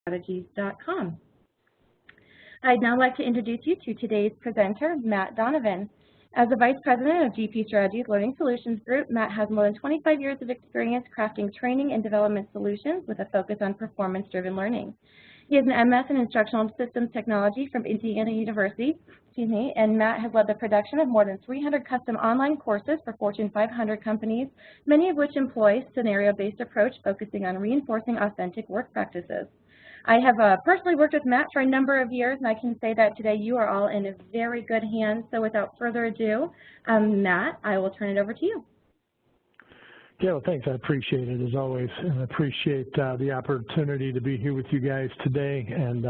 strategies.com. I'd now like to introduce you to today's presenter, Matt Donovan. As the Vice President of GP Strategies Learning Solutions Group, Matt has more than 25 years of experience crafting training and development solutions with a focus on performance-driven learning. He has an MS in Instructional Systems Technology from Indiana University, and Matt has led the production of more than 300 custom online courses for Fortune 500 companies, many of which employ scenario-based approach focusing on reinforcing authentic work practices. I have personally worked with Matt for a number of years, and I can say that today you are all in a very good hands. So without further ado, Matt, I will turn it over to you. Yeah, well, thanks. I appreciate it, as always, and I appreciate the opportunity to be here with you guys today and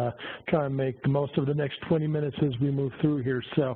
try and make the most of the next 20 minutes as we move through here. So,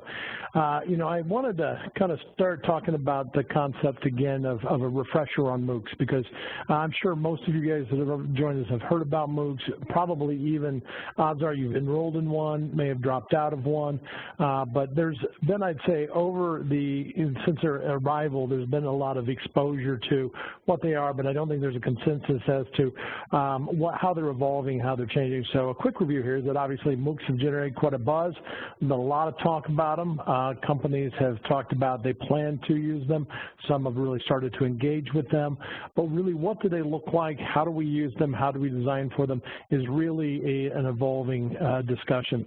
you know, I wanted to kind of start talking about the concept again of a refresher on MOOCs, because I'm sure most of you guys that have joined us have heard about MOOCs, probably even odds are you've enrolled in one, may have dropped out of one, but there's been, I'd say, since their arrival, there's been a lot of exposure to what they are, but I don't think there's a consensus as to how they're evolving, how they're changing. So a quick review here is that obviously MOOCs have generated quite a buzz. There's been a lot of talk about them. Companies have talked about they plan to use them. Some have really started to engage with them. But really, what do they look like? How do we use them? How do we design for them is really an evolving discussion.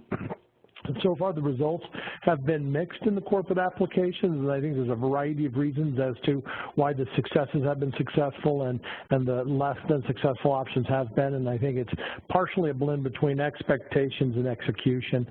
And so far, the results have been mixed in the corporate applications, and I think there's a variety of reasons as to why the successes have been successful and the less than successful options have been, and I think it's partially a blend between expectations and execution.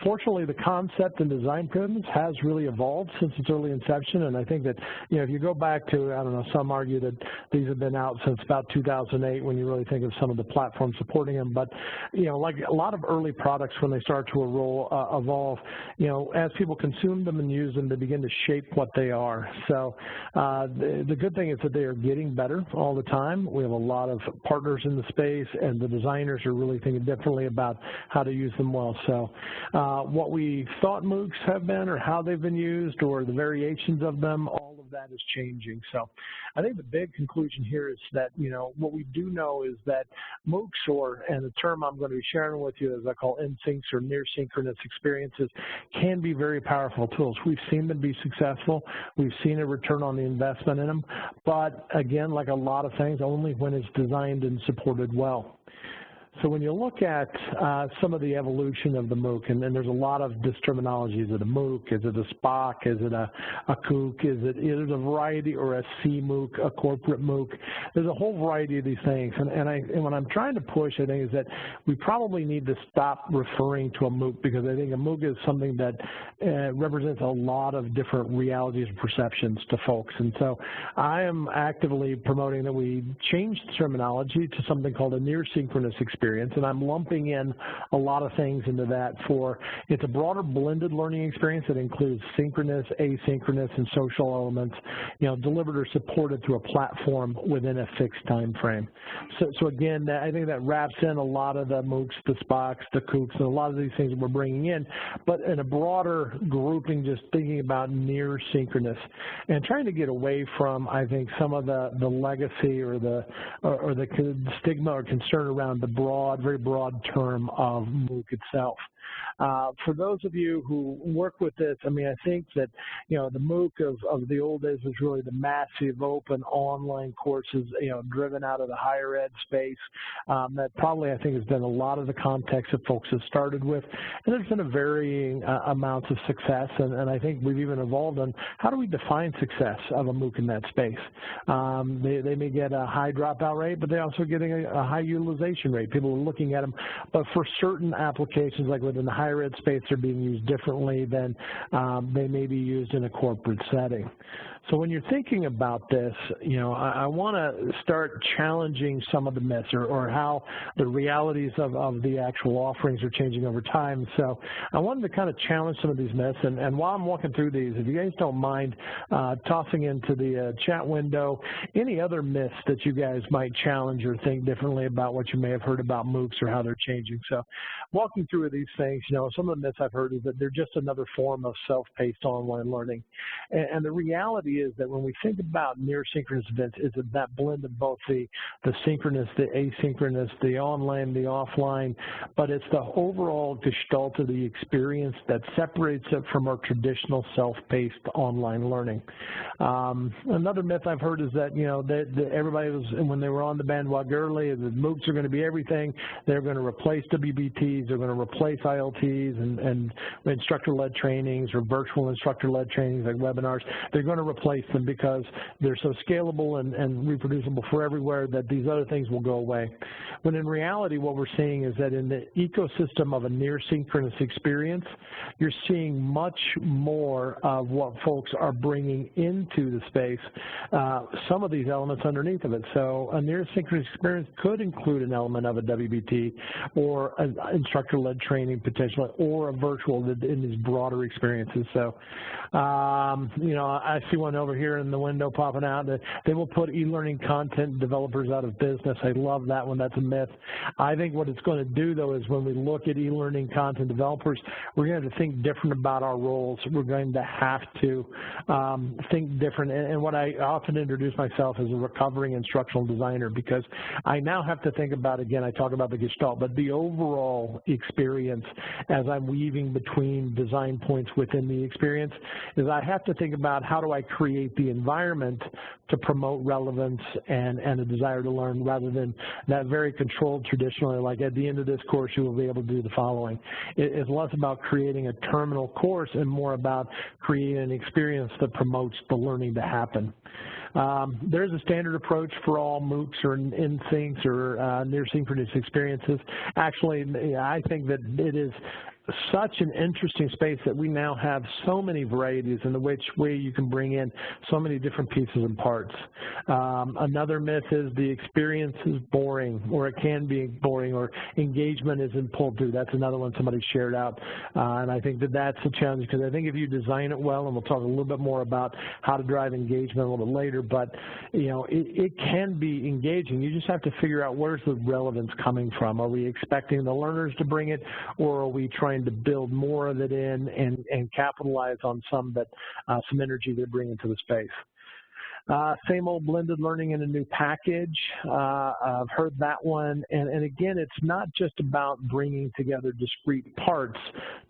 Fortunately, the concept and design premise has really evolved since its early inception, and I think that, you know, if you go back to, I don't know, some argue that these have been out since about 2008 when you really think of some of the platforms supporting them, but, you know, like a lot of early products when they start to evolve, you know, as people consume them and use them, they begin to shape what they are. So the good thing is that they are getting better all the time. We have a lot of partners in the space, and the designers are really thinking differently about how to use them well. So what we thought MOOCs have been, or how they've been used, or the variations of them, all of that is changing. So I think the big conclusion here is that, you know, what we do know is that MOOCs, and the term I'm going to be sharing with you is I call NSYNCs, or near synchronous experiences, can be very powerful tools. We've seen them be successful. We've seen a return on the investment in them. But again, like a lot of things, only when it's designed and supported well. So when you look at some of the evolution of the MOOC, and there's a lot of this terminology, is it a MOOC, is it a SPOC, is it a COOC, is it a variety, or a CMOOC, a corporate MOOC? There's a whole variety of these things, and what I'm trying to push, I think, is that we probably need to stop referring to a MOOC, because I think a MOOC is something that represents a lot of different realities and perceptions to folks, and so I am actively promoting that we change the terminology to something called a near synchronous experience. And I'm lumping in a lot of things into that it's a broader blended learning experience that includes synchronous, asynchronous, and social elements, you know, delivered or supported through a platform within a fixed time frame. So again, I think that wraps in a lot of the MOOCs, the SPOCs, the COOCs, and a lot of these things that we're bringing in, but in a broader grouping, just thinking about near synchronous and trying to get away from, I think, some of the legacy or the stigma or concern around the very broad term of MOOC itself. For those of you who work with this, I mean, I think that, you know, the MOOC of the old days was really the massive open online courses, you know, driven out of the higher ed space. That probably, I think, has been a lot of the context that folks have started with. And there's been a varying amounts of success, and I think we've even evolved on how do we define success of a MOOC in that space. They may get a high dropout rate, but they're also getting a high utilization rate. People are looking at them, but for certain applications, like within the higher ed space, they're being used differently than they may be used in a corporate setting. So when you're thinking about this, you know, I want to start challenging some of the myths or how the realities of the actual offerings are changing over time. So I wanted to kind of challenge some of these myths. And while I'm walking through these, if you guys don't mind tossing into the chat window any other myths that you guys might challenge or think differently about what you may have heard about MOOCs or how they're changing. So walking through these things, you know, some of the myths I've heard is that they're just another form of self-paced online learning. And the reality reality is that when we think about near synchronous events, it's that blend of both the synchronous, the asynchronous, the online, the offline, but it's the overall gestalt of the experience that separates it from our traditional self-paced online learning. Another myth I've heard is that, you know, that everybody was, when they were on the bandwagon early, the MOOCs are going to be everything. They're going to replace WBTs, they're going to replace ILTs and instructor-led trainings or virtual instructor-led trainings like webinars. They're going to replace them because they're so scalable and reproducible for everywhere that these other things will go away. When in reality, what we're seeing is that in the ecosystem of a near synchronous experience, you're seeing much more of what folks are bringing into the space, some of these elements underneath of it. So a near synchronous experience could include an element of a WBT or an instructor-led training potentially, or a virtual in these broader experiences. So, you know, I see one over here in the window popping out that they will put e-learning content developers out of business. I love that one. That's a myth. I think what it's going to do, though, is when we look at e-learning content developers, we're going to have to think different about our roles. We're going to have to think different. And what I often introduce myself as a recovering instructional designer, because I now have to think about, again, I talk about the gestalt, but the overall experience as I'm weaving between design points within the experience is I have to think about how do I create the environment to promote relevance and a desire to learn, rather than that very controlled traditionally, like at the end of this course you will be able to do the following. It's less about creating a terminal course and more about creating an experience that promotes the learning to happen. There's a standard approach for all MOOCs or in-syncs or near synchronous experiences. Actually, I think that it is such an interesting space that we now have so many varieties in which way you can bring in so many different pieces and parts. Another myth is the experience is boring, or it can be boring, or engagement isn't pulled through. That's another one somebody shared out, and I think that that's a challenge, because I think if you design it well, and we'll talk a little bit more about how to drive engagement a little bit later, but you know, it can be engaging. You just have to figure out where's the relevance coming from. Are we expecting the learners to bring it, or are we trying to build more of it in and capitalize on some energy they bring into the space? Same old blended learning in a new package. I've heard that one. And again, it's not just about bringing together discrete parts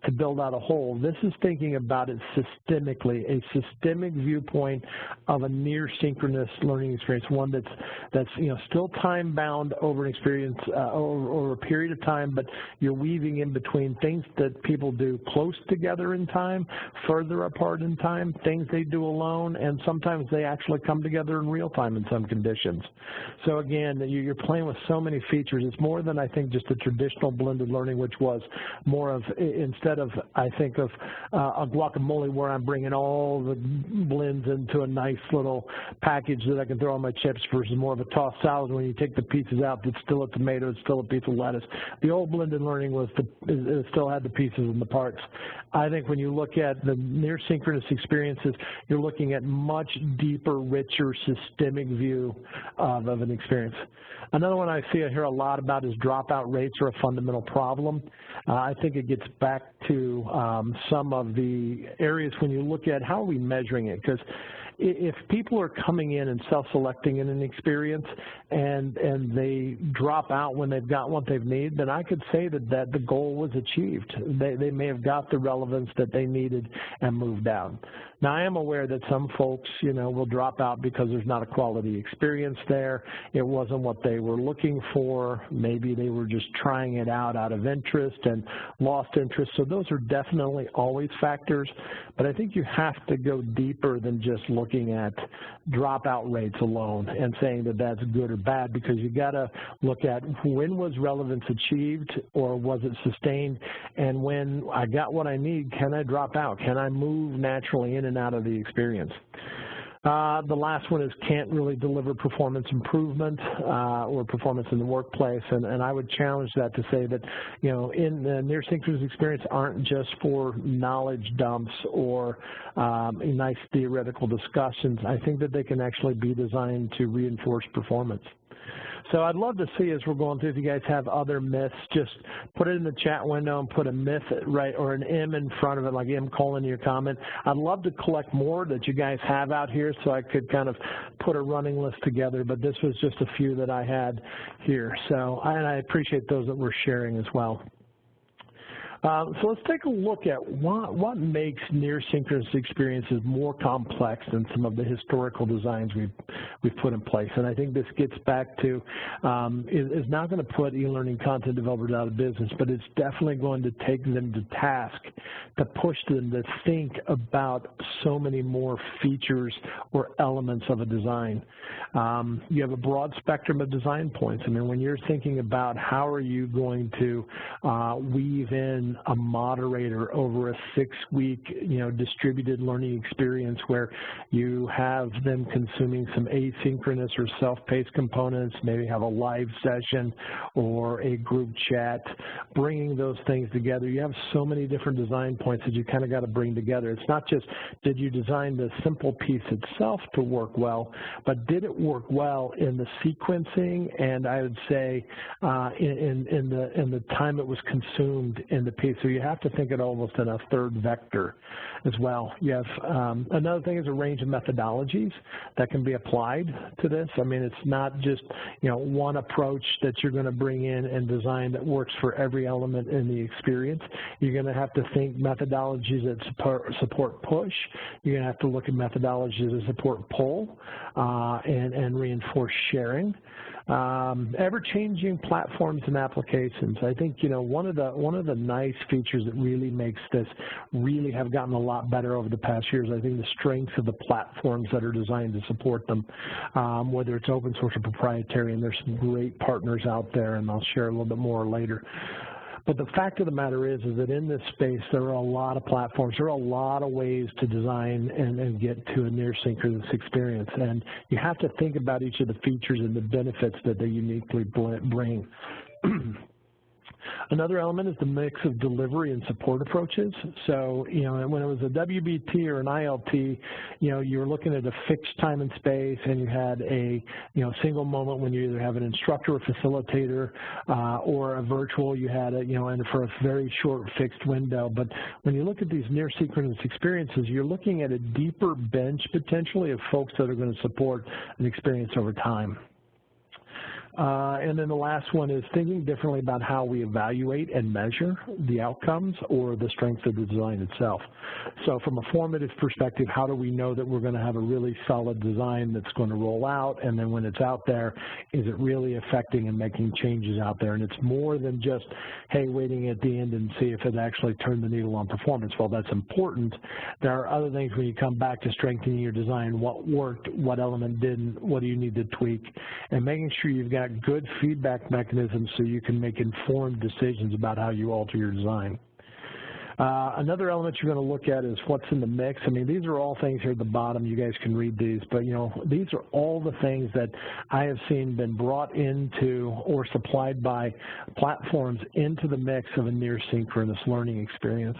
to build out a whole. This is thinking about it systemically, a systemic viewpoint of a near synchronous learning experience, one that's you know, still time bound over an experience over a period of time, but you're weaving in between things that people do close together in time, further apart in time, things they do alone, and sometimes they actually come together in real time in some conditions. So again, you're playing with so many features. It's more than, I think, just a traditional blended learning, which was more of, instead of, I think of a guacamole where I'm bringing all the blends into a nice little package that I can throw on my chips, versus more of a tossed salad when you take the pieces out, it's still a tomato, it's still a piece of lettuce. The old blended learning was it still had the pieces and the parts. I think when you look at the near synchronous experiences, you're looking at much deeper, richer, systemic view of an experience. Another one I hear a lot about is dropout rates are a fundamental problem. I think it gets back to some of the areas when you look at how are we measuring it, because if people are coming in and self-selecting in an experience and they drop out when they've got what they need, then I could say that the goal was achieved. They may have got the relevance that they needed and moved out. Now, I am aware that some folks, you know, will drop out because there's not a quality experience there. It wasn't what they were looking for. Maybe they were just trying it out of interest and lost interest. So those are definitely always factors. But I think you have to go deeper than just looking at dropout rates alone and saying that that's good or bad, because you got to look at when was relevance achieved, or was it sustained, and when I got what I need, can I drop out? Can I move naturally in and out of the experience? The last one is can't really deliver performance improvement or performance in the workplace, and I would challenge that to say that, you know, in the near synchronous experience aren't just for knowledge dumps or nice theoretical discussions. I think that they can actually be designed to reinforce performance. So I'd love to see, as we're going through, if you guys have other myths, just put it in the chat window and put a myth, right, or an M in front of it, like M colon in your comment. I'd love to collect more that you guys have out here so I could kind of put a running list together, but this was just a few that I had here. So, and I appreciate those that we're sharing as well. So let's take a look at what makes near synchronous experiences more complex than some of the historical designs we've put in place. And I think this gets back to, is not going to put e-learning content developers out of business, but it's definitely going to take them to task to push them to think about so many more features or elements of a design. You have a broad spectrum of design points. I mean, when you're thinking about how are you going to weave in a moderator over a 6-week, distributed learning experience where you have them consuming some asynchronous or self-paced components, maybe have a live session or a group chat, bringing those things together. You have so many different design points that you kind of got to bring together. It's not just did you design the simple piece itself to work well, but did it work well in the sequencing and I would say in the time it was consumed in the piece. So you have to think it almost in a third vector as well. You have another thing is a range of methodologies that can be applied to this. I mean, it's not just one approach that you're going to bring in and design that works for every element in the experience. You're going to have to think methodologies that support push. You're going to have to look at methodologies that support pull and reinforce sharing. Ever-changing platforms and applications. I think one of the nice features that really makes this really have gotten a lot better over the past years. I think the strength of the platforms that are designed to support them, whether it's open source or proprietary, and there's some great partners out there, and I'll share a little bit more later. But the fact of the matter is that in this space, there are a lot of platforms. There are a lot of ways to design and get to a near synchronous experience. And you have to think about each of the features and the benefits that they uniquely bring. Another element is the mix of delivery and support approaches. So, when it was a WBT or an ILT, you were looking at a fixed time and space, and you had a, single moment when you either have an instructor or facilitator, or a virtual, you had and for a very short fixed window. But when you look at these near synchronous experiences, you're looking at a deeper bench potentially of folks that are going to support an experience over time. And then the last one is thinking differently about how we evaluate and measure the outcomes or the strength of the design itself. So from a formative perspective, how do we know that we're going to have a really solid design that's going to roll out, and then when it's out there, is it really affecting and making changes out there? And it's more than just, hey, waiting at the end and see if it actually turned the needle on performance. While that's important, there are other things when you come back to strengthening your design, what worked, what element didn't, what do you need to tweak, and making sure you've got good feedback mechanisms so you can make informed decisions about how you alter your design. Another element you're going to look at is what's in the mix. I mean, these are all things here at the bottom. You guys can read these, but these are all the things that I have seen been brought into or supplied by platforms into the mix of a near synchronous learning experience.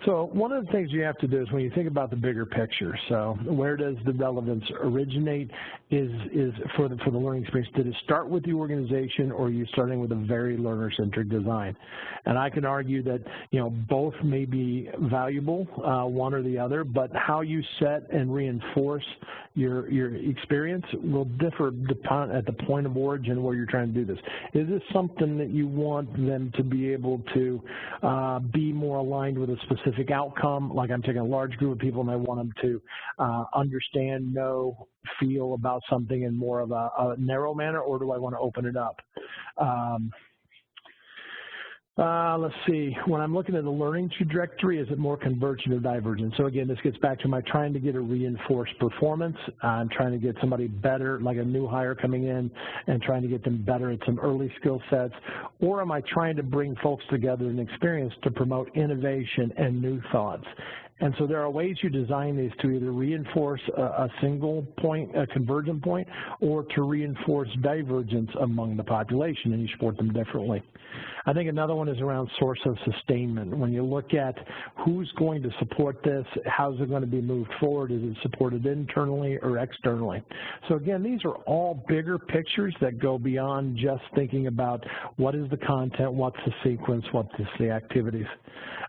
So one of the things you have to do is when you think about the bigger picture, so where does the relevance originate is for the learning experience? Did it start with the organization, or are you starting with a very learner-centric design? And I can argue that, both may be valuable, one or the other, but how you set and reinforce your experience will differ at the point of origin where you're trying to do this. Is this something that you want them to be able to be more aligned with a specific outcome, like I'm taking a large group of people and I want them to understand, know, feel about something in more of a narrow manner, or do I want to open it up? Let's see, when I'm looking at the learning trajectory, is it more convergent or divergent? So again, this gets back to my trying to get a reinforced performance. I'm trying to get somebody better, like a new hire coming in, and trying to get them better at some early skill sets, or am I trying to bring folks together in experience to promote innovation and new thoughts? And so there are ways you design these to either reinforce a single point, a convergent point, or to reinforce divergence among the population, and you support them differently. I think another one is around source of sustainment. When you look at who's going to support this, how's it going to be moved forward, is it supported internally or externally? So again, these are all bigger pictures that go beyond just thinking about what is the content, what's the sequence, what's the activities.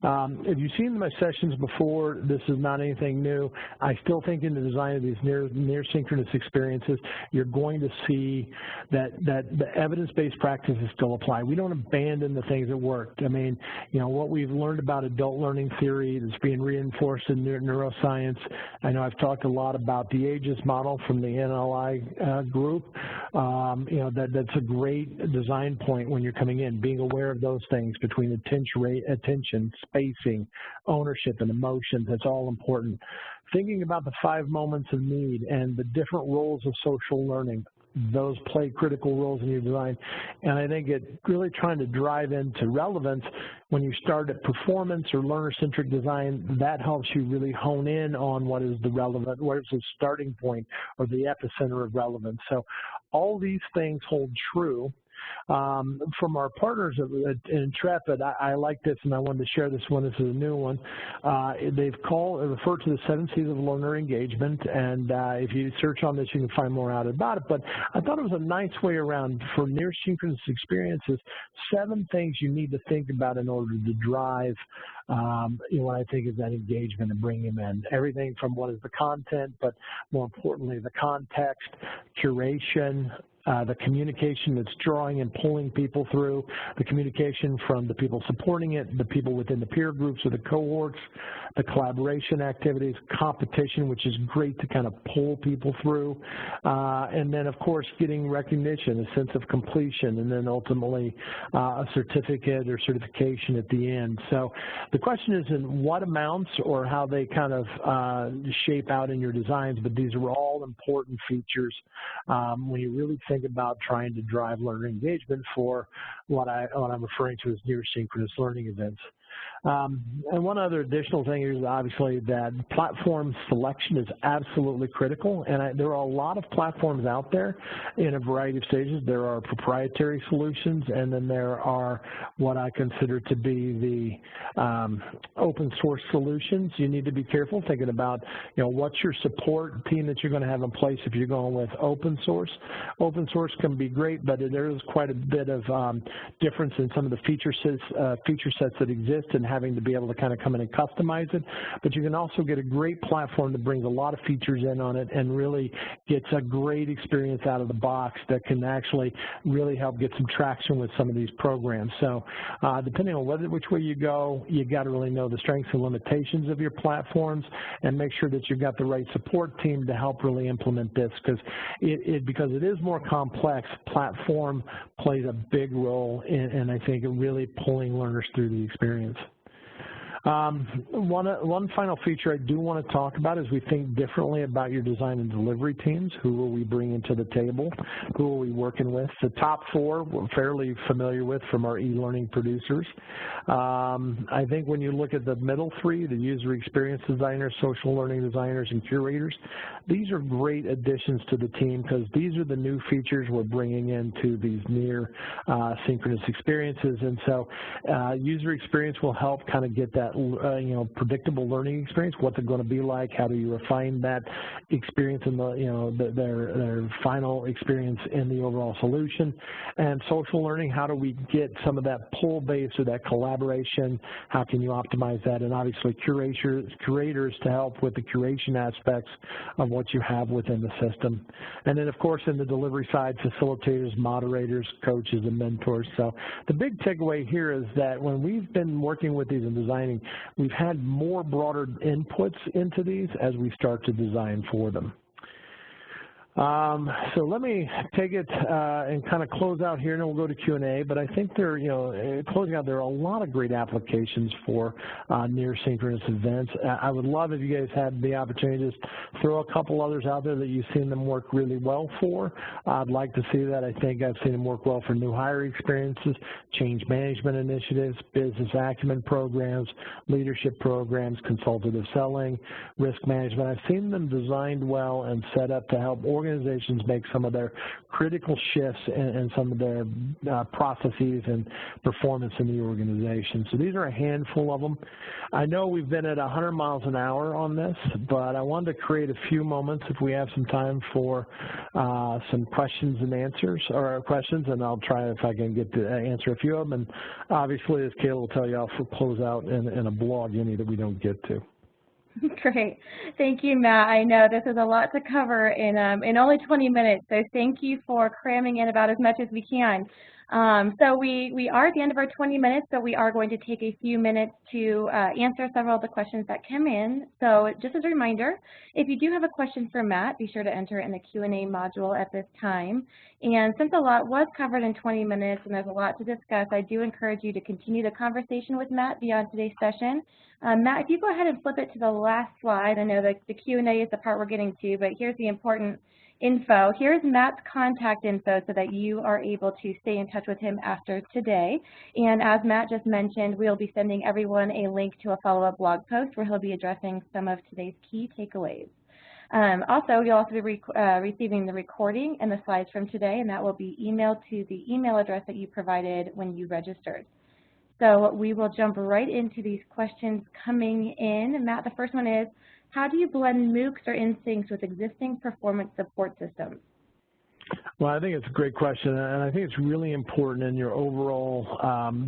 If you've seen my sessions before, this is not anything new. I still think in the design of these near synchronous experiences, you're going to see that the evidence-based practices still apply. We don't abandon the things that worked. I mean, you know, what we've learned about adult learning theory that's being reinforced in neuroscience. I know I've talked a lot about the AGES model from the NLI group. You know, that's a great design point when you're coming in, being aware of those things between attention, spacing, ownership, and emotions. That's all important. Thinking about the 5 moments of need and the different roles of social learning, those play critical roles in your design. And I think it really trying to drive into relevance when you start at performance or learner-centric design, that helps you really hone in on what is the relevant, where's the starting point or the epicenter of relevance. So all these things hold true. From our partners at Intrepid, I like this, and I wanted to share this one. This is a new one. They've referred to the 7 C's of learner engagement, and if you search on this, you can find more out about it. But I thought it was a nice way around for near synchronous experiences, 7 things you need to think about in order to drive you know, what I think is that engagement and bring them in. Everything from what is the content, but more importantly, the context, curation, the communication that's drawing and pulling people through, the communication from the people supporting it, the people within the peer groups or the cohorts, the collaboration activities, competition, which is great to kind of pull people through, and then, of course, getting recognition, a sense of completion, and then ultimately a certificate or certification at the end. So the question is in what amounts or how they kind of shape out in your designs, but these are all important features when you really think about trying to drive learner engagement for what I'm referring to as near synchronous learning events. And one other additional thing is obviously that platform selection is absolutely critical, and there are a lot of platforms out there in a variety of stages. There are proprietary solutions, and then there are what I consider to be the open source solutions. You need to be careful thinking about, you know, what's your support team that you're going to have in place if you're going with open source. Open source can be great, but there is quite a bit of difference in some of the feature sets that exist and having to be able to kind of come in and customize it, but you can also get a great platform that brings a lot of features in on it and really gets a great experience out of the box that can actually really help get some traction with some of these programs. So depending on which way you go, you got to really know the strengths and limitations of your platforms and make sure that you've got the right support team to help really implement this, because it is more complex. Platform plays a big role in I think, really pulling learners through the experience. One final feature I do want to talk about is we think differently about your design and delivery teams. Who will we bring into the table? Who are we working with? The top 4 we're fairly familiar with from our e-learning producers. I think when you look at the middle 3, the user experience designers, social learning designers, and curators, these are great additions to the team because these are the new features we're bringing into these near synchronous experiences. And so user experience will help kind of get that you know, predictable learning experience, what's it going to be like, how do you refine that experience in the, you know, their final experience in the overall solution. And social learning, how do we get some of that pull base or that collaboration, how can you optimize that, and obviously curators to help with the curation aspects of what you have within the system. And then of course in the delivery side, facilitators, moderators, coaches, and mentors. So the big takeaway here is that when we've been working with these and designing, we've had more broader inputs into these as we start to design for them. So let me take it and kind of close out here, and then we'll go to Q&A. But I think there, closing out, there are a lot of great applications for near synchronous events. I would love if you guys had the opportunity to just throw a couple others out there that you've seen them work really well for. I'd like to see that. I think I've seen them work well for new hire experiences, change management initiatives, business acumen programs, leadership programs, consultative selling, risk management. I've seen them designed well and set up to help organizations make some of their critical shifts in some of their processes and performance in the organization. So these are a handful of them. I know we've been at 100 miles an hour on this, but I wanted to create a few moments if we have some time for some questions and answers, or questions, and I'll try if I can get to answer a few of them. And obviously, as Kayla will tell you, I'll close out in a blog any that we don't get to. Great. Thank you, Matt. I know this is a lot to cover in only 20 minutes, so thank you for cramming in about as much as we can. So we are at the end of our 20 minutes, so we are going to take a few minutes to answer several of the questions that come in. So just as a reminder, if you do have a question for Matt, be sure to enter it in the Q&A module at this time. And since a lot was covered in 20 minutes and there's a lot to discuss, I do encourage you to continue the conversation with Matt beyond today's session. Matt, if you go ahead and flip it to the last slide. I know that the Q&A is the part we're getting to, but here's the important info. Here's Matt's contact info so that you are able to stay in touch with him after today. And as Matt just mentioned, we'll be sending everyone a link to a follow-up blog post where he'll be addressing some of today's key takeaways. Also, you'll also be receiving the recording and the slides from today, and that will be emailed to the email address that you provided when you registered. So we will jump right into these questions coming in. Matt, the first one is, how do you blend MOOCs or in-syncs with existing performance support systems? Well, I think it's a great question, and I think it's really important in your overall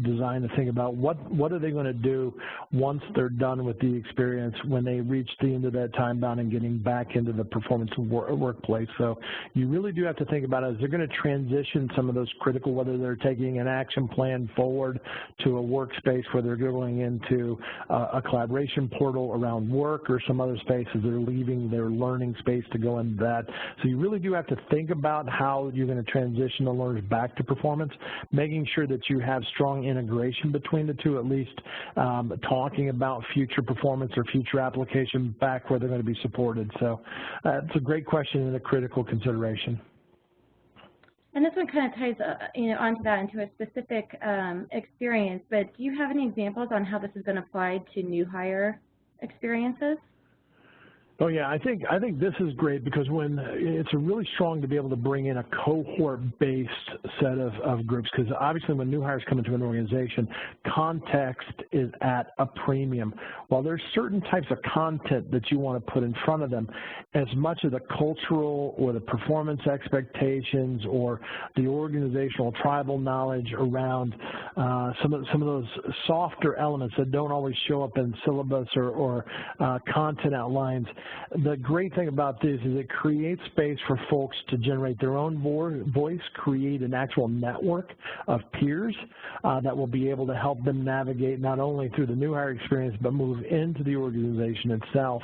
design to think about what are they going to do once they're done with the experience when they reach the end of that time bound and getting back into the performance workplace. So you really do have to think about it as they're going to transition some of those critical, whether they're taking an action plan forward to a workspace where they're going into a collaboration portal around work or some other spaces, they're leaving their learning space to go into that. So you really do have to think about how you're going to transition the learners back to performance, making sure that you have strong integration between the two, at least talking about future performance or future application back where they're going to be supported. So it's a great question and a critical consideration. And this one kind of ties onto that into a specific experience, but do you have any examples on how this has been applied to new hire experiences? Oh yeah, I think this is great because when it's really strong to be able to bring in a cohort-based set of groups, because obviously when new hires come into an organization, context is at a premium. While there's certain types of content that you want to put in front of them, as much of the cultural or the performance expectations or the organizational tribal knowledge around some of those softer elements that don't always show up in syllabus or content outlines. The great thing about this is it creates space for folks to generate their own voice, create an actual network of peers that will be able to help them navigate not only through the new hire experience, but move into the organization itself.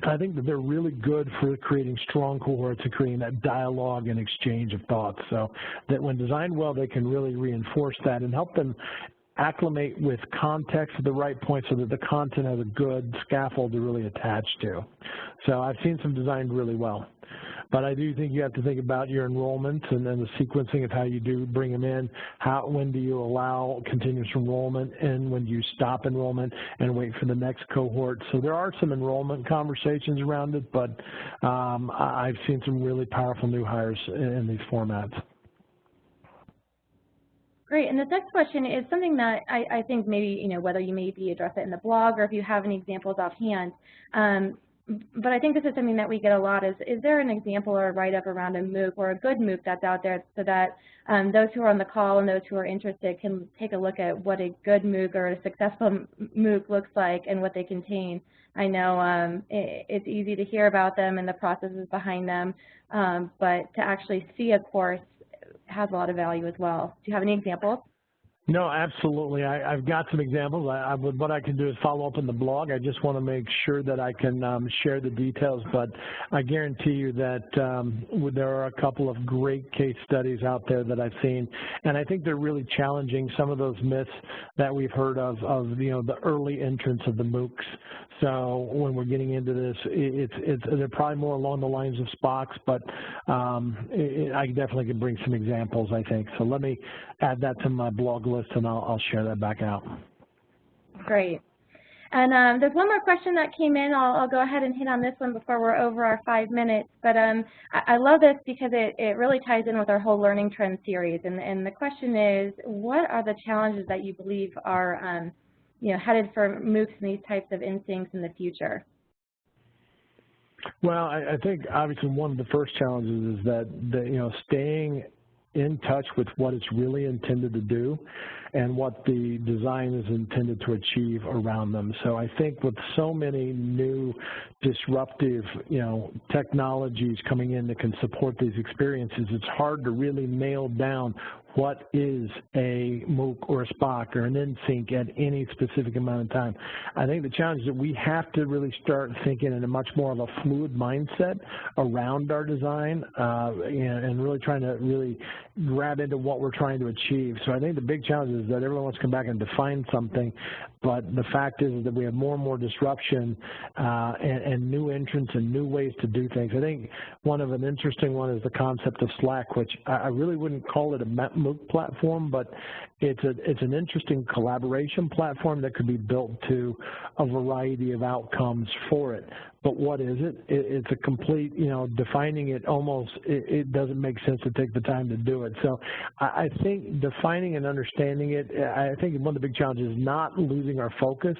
I think that they're really good for creating strong cohorts and creating that dialogue and exchange of thoughts. So that when designed well, they can really reinforce that and help them acclimate with context at the right point so that the content has a good scaffold to really attach to. So I've seen some designed really well. But I do think you have to think about your enrollment and then the sequencing of how you do bring them in, when do you allow continuous enrollment, and when do you stop enrollment and wait for the next cohort. So there are some enrollment conversations around it, but I've seen some really powerful new hires in these formats. Great, and the next question is something that I think maybe, whether you maybe address it in the blog or if you have any examples offhand, but I think this is something that we get a lot is there an example or a write-up around a MOOC or a good MOOC that's out there so that those who are on the call and those who are interested can take a look at what a good MOOC or a successful MOOC looks like and what they contain. I know it's easy to hear about them and the processes behind them, but to actually see a course has a lot of value as well. Do you have any examples? No, absolutely. I've got some examples. What I can do is follow up in the blog. I just want to make sure that I can share the details, but I guarantee you that there are a couple of great case studies out there that I've seen, and I think they're really challenging some of those myths that we've heard of the early entrance of the MOOCs. So when we're getting into this, they're probably more along the lines of SPOCs, but I definitely can bring some examples, I think. So let me add that to my blog list, and I'll share that back out. Great. And there's one more question that came in. I'll go ahead and hit on this one before we're over our 5 minutes. But I love this because it really ties in with our whole Learning Trends series. And the question is, what are the challenges that you believe are headed for MOOCs and these types of instincts in the future? Well, I think obviously one of the first challenges is that staying in touch with what it's really intended to do and what the design is intended to achieve around them. So I think with so many new disruptive, technologies coming in that can support these experiences, it's hard to really nail down what is a MOOC or a SPOC or an NSYNC at any specific amount of time. I think the challenge is that we have to really start thinking in a much more of a fluid mindset around our design and really trying to really grab into what we're trying to achieve. So I think the big challenge is that everyone wants to come back and define something, but the fact is that we have more and more disruption and new entrants and new ways to do things. I think an interesting one is the concept of Slack, which I really wouldn't call it a MOOC platform, but it's an interesting collaboration platform that could be built to a variety of outcomes for it. But what is it? It's a complete, defining it almost, it doesn't make sense to take the time to do it. So I think defining and understanding it, I think one of the big challenges is not losing our focus,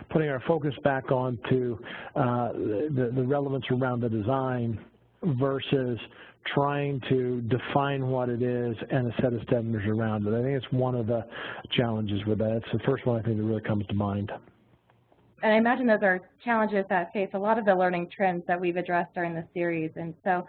putting our focus back onto the relevance around the design versus trying to define what it is and a set of standards around it. I think it's one of the challenges with that. It's the first one I think that really comes to mind. And I imagine those are challenges that face a lot of the learning trends that we've addressed during the series. And so,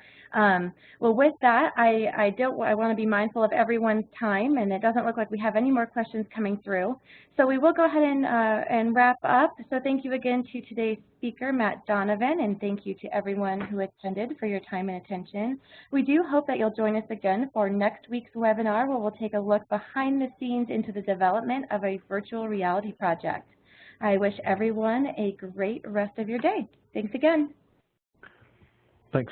well, with that, I want to be mindful of everyone's time, and it doesn't look like we have any more questions coming through. So we will go ahead and wrap up. So thank you again to today's speaker, Matt Donovan, and thank you to everyone who attended for your time and attention. We do hope that you'll join us again for next week's webinar, where we'll take a look behind the scenes into the development of a virtual reality project. I wish everyone a great rest of your day. Thanks again. Thanks.